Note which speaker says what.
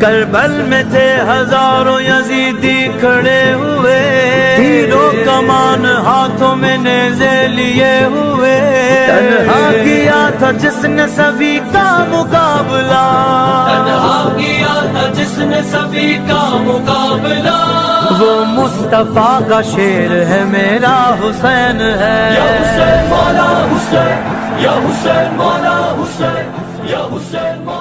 Speaker 1: करबल में थे हजारों यजीदी खड़े हुए, तीरों कमान हाथों में नेज़े लिए हुए। तन्हा किया था जिसने सभी का मुकाबला,
Speaker 2: तन्हा किया था जिसने सभी का मुकाबला।
Speaker 1: वो मुस्तफा का शेर है, मेरा हुसैन है।
Speaker 2: या हुसैन मौला हुसैन, या हुसैन मौला हुसैन, या हुसैन।